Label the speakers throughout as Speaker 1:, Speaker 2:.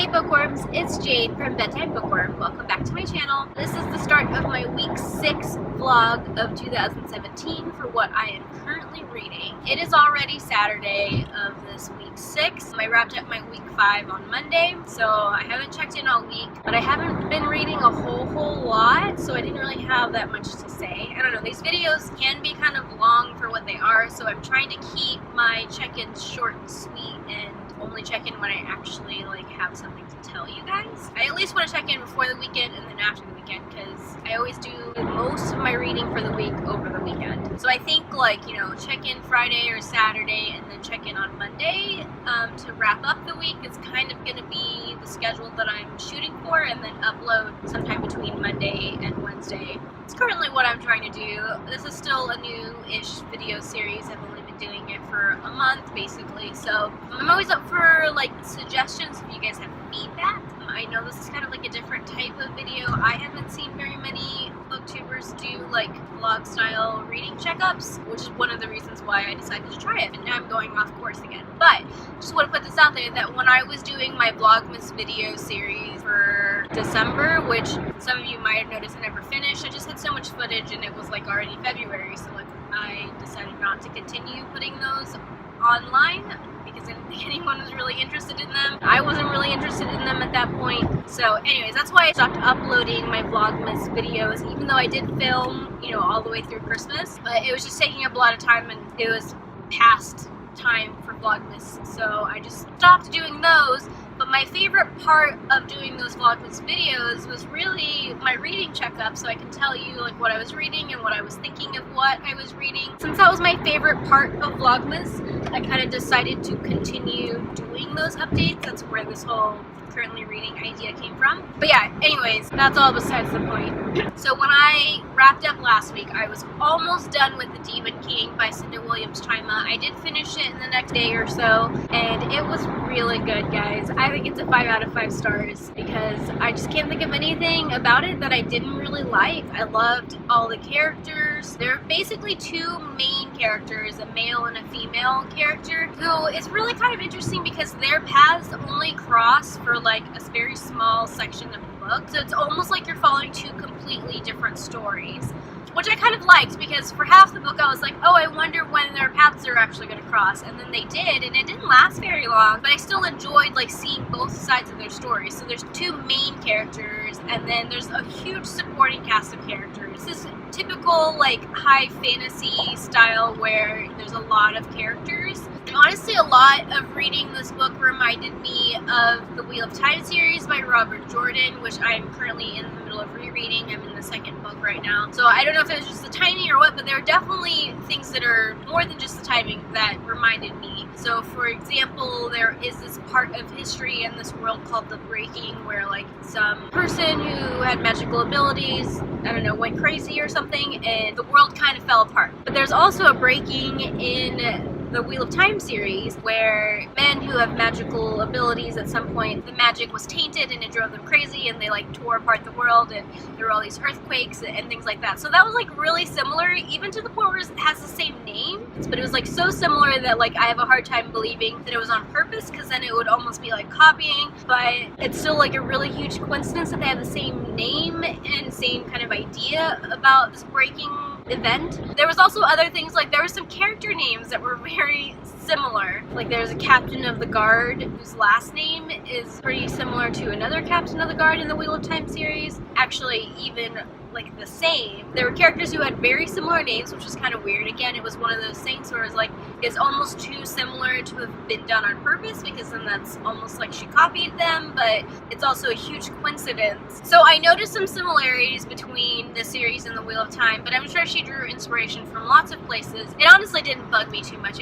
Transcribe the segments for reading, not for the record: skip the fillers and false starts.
Speaker 1: Hey Bookworms, it's Jade from Bedtime Bookworm. Welcome back to my channel. This is the start of my week 6 vlog of 2017 for what I am currently reading. It is already Saturday of this week 6. I wrapped up my week 5 on Monday, so I haven't checked in all week, but I haven't been reading a whole lot, so I didn't really have that much to say. I don't know, these videos can be kind of long for what they are, so I'm trying to keep my check-ins short and sweet and only check in when I actually have something to tell you guys. I at least want to check in before the weekend and then after the weekend because I always do most of my reading for the week over the weekend. So I think check in Friday or Saturday and then check in on Monday to wrap up the week is kind of going to be the schedule that I'm shooting for, and then upload sometime between Monday and Wednesday. It's currently what I'm trying to do. This is still a new-ish video series. I've only been doing it for a month basically, so I'm always up for suggestions if you guys have feedback. I know this is kind of like a different type of video. I haven't seen very many booktubers do vlog style reading checkups, which is one of the reasons why I decided to try it, and now I'm going off course again. But just want to put this out there that when I was doing my Vlogmas video series for December, which some of you might have noticed I never finished, I just had so much footage and it was already February, so I decided not to continue putting those online because I didn't think anyone was really interested in them. I wasn't really interested in them at that point. So anyways, that's why I stopped uploading my Vlogmas videos, even though I did film, all the way through Christmas. But it was just taking up a lot of time and it was past time for Vlogmas. So I just stopped doing those. But my favorite part of doing those Vlogmas videos was really my reading checkup, so I can tell you what I was reading and what I was thinking of what I was reading. Since that was my favorite part of Vlogmas, I kind of decided to continue doing those updates. That's where this whole currently reading idea came from. But yeah, anyways, that's all besides the point. So when I wrapped up last week, I was almost done with The Demon King by Cinda Chima. I did finish it in the next day or so, and it was really good, guys. I think it's a 5 out of 5 stars because I just can't think of anything about it that I didn't really like. I loved all the characters. There are basically 2 main characters, a male and a female character, who is really kind of interesting because their paths only cross for a very small section of the book. So it's almost like you're following 2 completely different stories, which I kind of liked because for half the book I was like, oh, I wonder when their paths are actually going to cross, and then they did, and it didn't last very long, but I still enjoyed seeing both sides of their stories. So there's 2 main characters, and then there's a huge supporting cast of characters. This is typical high fantasy style where there's a lot of characters. And honestly, a lot of reading this book reminded me of the Wheel of Time series by Robert Jordan, which I'm currently in the middle of rereading. I'm in the 2nd book right now. So I don't know if it was just the timing or what, but there are definitely things that are more than just the timing that reminded me. So for example, there is this part of history in this world called the Breaking where some person who had magical abilities, I don't know, went crazy or something, and the world kind of fell apart. But there's also a breaking in the Wheel of Time series where men who have magical abilities, at some point the magic was tainted and it drove them crazy and they tore apart the world, and there were all these earthquakes and things like that. So that was really similar, even to the point where it has the same name, but it was so similar that I have a hard time believing that it was on purpose, because then it would almost be copying. But it's still a really huge coincidence that they have the same name and same kind of idea about this breaking event. There was also other things, there were some character names that were very similar. There's a captain of the guard whose last name is pretty similar to another captain of the guard in the Wheel of Time series. Actually, even the same. There were characters who had very similar names, which was kind of weird. Again, it was one of those things where it's almost too similar to have been done on purpose, because then that's almost she copied them, but it's also a huge coincidence. So I noticed some similarities between the series and the Wheel of Time, but I'm sure she drew inspiration from lots of places. It honestly didn't bug me too much.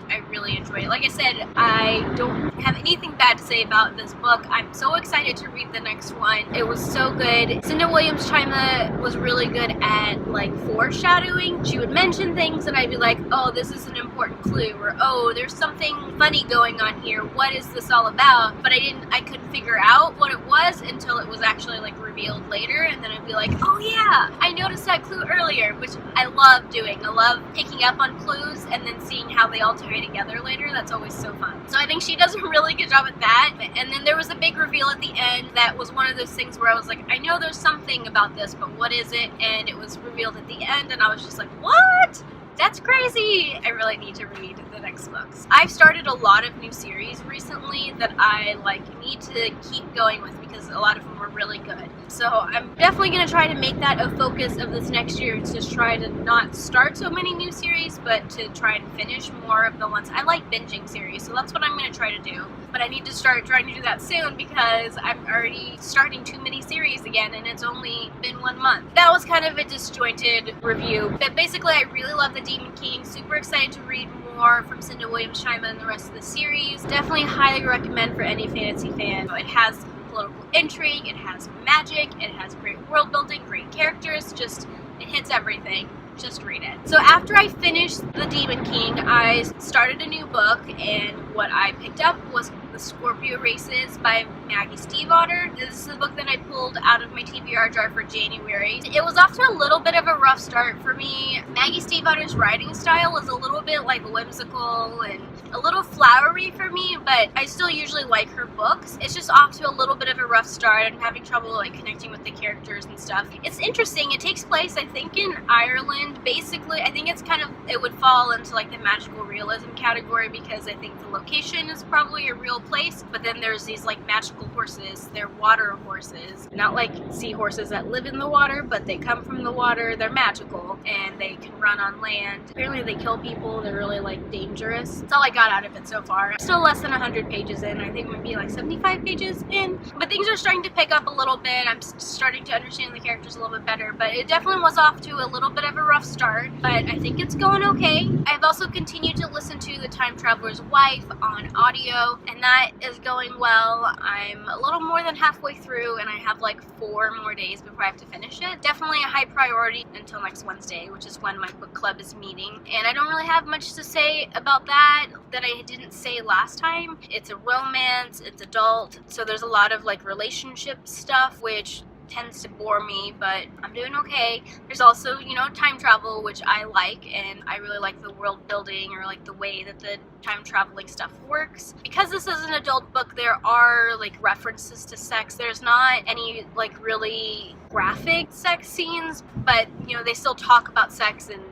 Speaker 1: I really enjoy it. Like I said, I don't have anything bad to say about this book. I'm so excited to read the next one. It was so good. Cinda Chima was really good at like foreshadowing. She would mention things and I'd be like, oh, this is an important clue, or oh, there's something funny going on here. What is this all about? But I couldn't figure out what it was until it was actually like revealed later, and then I'd be like, oh yeah, I noticed that clue earlier, which I love doing. I love picking up on clues and then seeing how they all tie together later. That's always so fun. So I think she does a really good job at that. And then there was a big reveal at the end that was one of those things where I was like, I know there's something about this, but what is it? And it was revealed at the end, and I was just like, what? That's crazy! I really need to read the next books. I've started a lot of new series recently that I need to keep going with because a lot of them were really good. So I'm definitely going to try to make that a focus of this next year, to try to not start so many new series, but to try and finish more of the ones. I like binging series, so that's what I'm going to try to do. But I need to start trying to do that soon because I'm already starting too many series again, and it's only been 1 month. That was kind of a disjointed review, but basically I really love the Demon King. Super excited to read more from Cinda, Chima, and the rest of the series. Definitely highly recommend for any fantasy fan. It has political intrigue, it has magic, it has great world building, great characters, it hits everything. Just read it. So after I finished The Demon King, I started a new book, and what I picked up was The Scorpio Races by Maggie Stiefvater. This is a book that I pulled out of my TBR jar for January. It was off to a little bit of a rough start for me. Maggie Stiefvater's writing style is a little bit like whimsical and a little flowery for me, but I still usually like her books. It's just off to a little bit of a rough start. I'm having trouble connecting with the characters and stuff. It's interesting. It takes place, I think, in Ireland. Basically, I think it would fall into the magical realism category because I think the location is probably a real place, but then there's these magical horses. They're water horses, not like seahorses that live in the water, but they come from the water. They're magical and they can run on land. Apparently they kill people. They're really dangerous. That's all I got out of it so far. Still less than 100 pages in. I think maybe 75 pages in, but things are starting to pick up a little bit. I'm starting to understand the characters a little bit better, but it definitely was off to a little bit of a rough start, but I think it's going okay. I've also continued to listen to The Time Traveler's Wife on audio, and that is going well. I'm a little more than halfway through, and I have 4 more days before I have to finish it. Definitely a high priority until next Wednesday, which is when my book club is meeting, and I don't really have much to say about that I didn't say last time. It's a romance, it's adult, so there's a lot of relationship stuff, which tends to bore me, but I'm doing okay. There's also, time travel, which I like, and I really like the world building, or the way that the time traveling stuff works. Because this is an adult book, there are references to sex. There's not any really graphic sex scenes, but they still talk about sex, and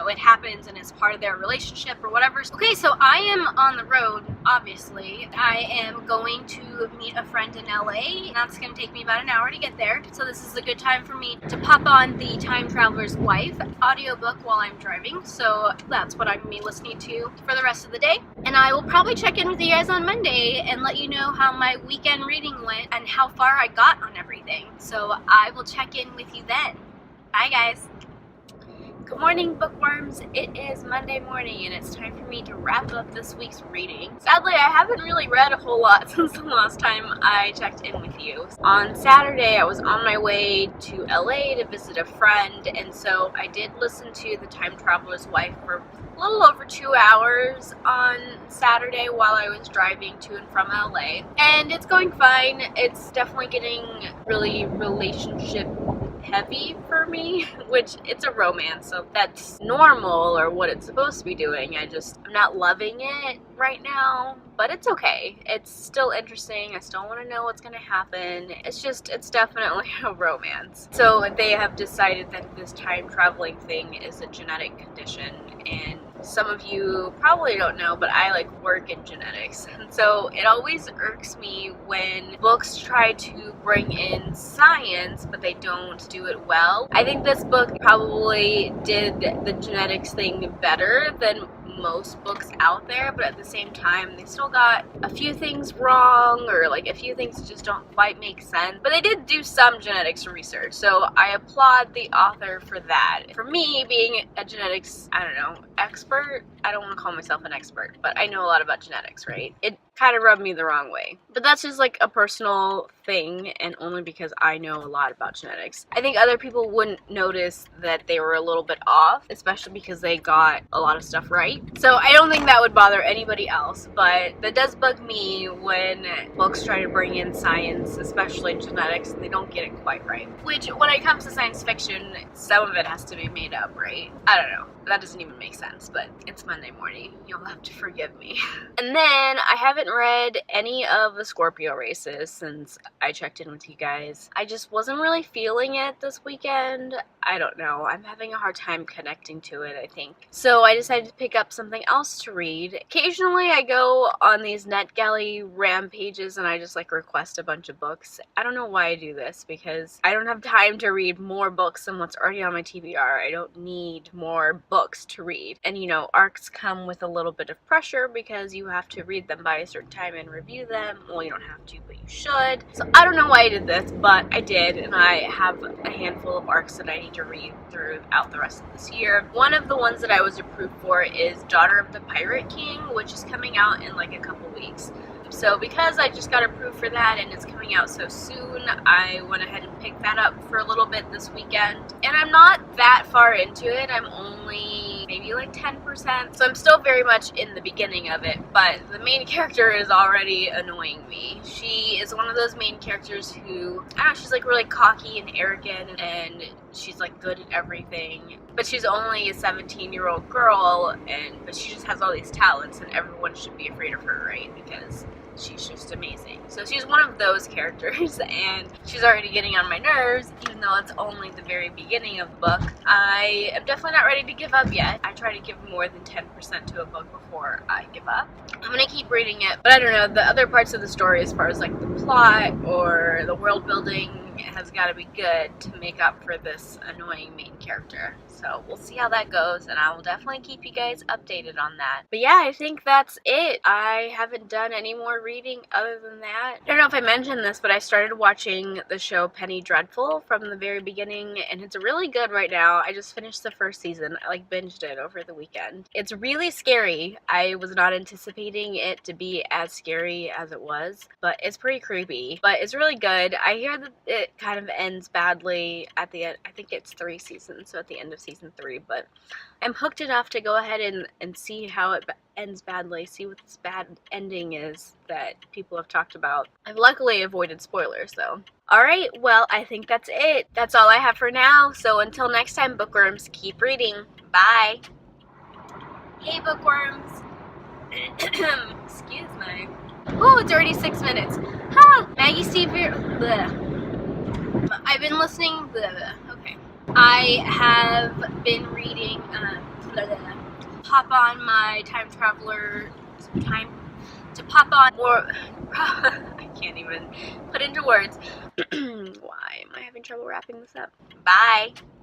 Speaker 1: it happens and it's part of their relationship or whatever. Okay, so I am on the road, obviously. I am going to meet a friend in LA, and that's going to take me about an hour to get there. So this is a good time for me to pop on The Time Traveler's Wife audiobook while I'm driving. So that's what I'm going to be listening to for the rest of the day. And I will probably check in with you guys on Monday and let you know how my weekend reading went and how far I got on everything. So I will check in with you then. Bye, guys. Good morning, bookworms. It is Monday morning and it's time for me to wrap up this week's reading. Sadly, I haven't really read a whole lot since the last time I checked in with you. On Saturday, I was on my way to LA to visit a friend, and so I did listen to The Time Traveler's Wife for a little over 2 hours on Saturday while I was driving to and from LA. And it's going fine. It's definitely getting really relationship heavy for me, which it's a romance, so that's normal, or what it's supposed to be doing. I'm not loving it right now, but it's okay. It's still interesting. I still want to know what's going to happen. It's definitely a romance. So they have decided that this time traveling thing is a genetic condition, and some of you probably don't know, but I work in genetics, and so it always irks me when books try to bring in science but they don't do it well. I think this book probably did the genetics thing better than most books out there, but at the same time they still got a few things wrong, or a few things just don't quite make sense. But they did do some genetics research, so I applaud the author for that. For me, being a genetics, expert, I don't want to call myself an expert, but I know a lot about genetics, right? It kind of rubbed me the wrong way. But that's just like a personal thing, and only because I know a lot about genetics. I think other people wouldn't notice that they were a little bit off, especially because they got a lot of stuff right. So I don't think that would bother anybody else, but that does bug me when books try to bring in science, especially genetics, and they don't get it quite right. Which, when it comes to science fiction, some of it has to be made up, right? I don't know. That doesn't even make sense, but it's Monday morning. You'll have to forgive me. And then I haven't read any of the Scorpio Races since I checked in with you guys. I just wasn't really feeling it this weekend. I don't know. I'm having a hard time connecting to it, I think. So I decided to pick up something else to read. Occasionally I go on these NetGalley rampages and I just like request a bunch of books. I don't know why I do this, because I don't have time to read more books than what's already on my TBR. I don't need more books to read. And you know, ARCs come with a little bit of pressure because you have to read them by a certain time and review them. Well, you don't have to, but you should. So I don't know why I did this, but I did, and I have a handful of ARCs that I need to read throughout the rest of this year. One of the ones that I was approved for is Daughter of the Pirate King, which is coming out in like a couple weeks. So because I just got approved for that and it's coming out so soon, I went ahead and picked that up for a little bit this weekend. And I'm not that far into it. I'm only maybe like 10%. So I'm still very much in the beginning of it, but the main character is already annoying me. She is one of those main characters who, I don't know, she's like really cocky and arrogant, and she's like good at everything. But she's only a 17-year-old girl, but she just has all these talents, and everyone should be afraid of her, right? Because she's just amazing. So she's one of those characters, and she's already getting on my nerves, even though it's only the very beginning of the book. I am definitely not ready to give up yet. I try to give more than 10% to a book before I give up. I'm gonna keep reading it, but I don't know, the other parts of the story, as far as like the plot or the world building, has got to be good to make up for this annoying main character. So we'll see how that goes, and I will definitely keep you guys updated on that. But yeah, I think that's it. I haven't done any more reading other than that. I don't know if I mentioned this, but I started watching the show Penny Dreadful from the very beginning, and it's really good right now. I just finished the first season. I like binged it over the weekend. It's really scary. I was not anticipating it to be as scary as it was, but it's pretty creepy. But it's really good. I hear that it kind of ends badly at the end. I think it's 3 seasons, so at the end of season 3, but I'm hooked enough to go ahead and see how it ends badly, see what this bad ending is that people have talked about. I've luckily avoided spoilers though. Alright, well, I think that's it. That's all I have for now, so until next time, bookworms, keep reading. Bye! Hey bookworms! Excuse me. Oh, it's already 6 minutes. Ha! Maggie, Stiefvater. I've been listening. Okay. I have been reading. Pop on my time traveler. To pop on more. I can't even put into words. Why am I having trouble wrapping this up? Bye.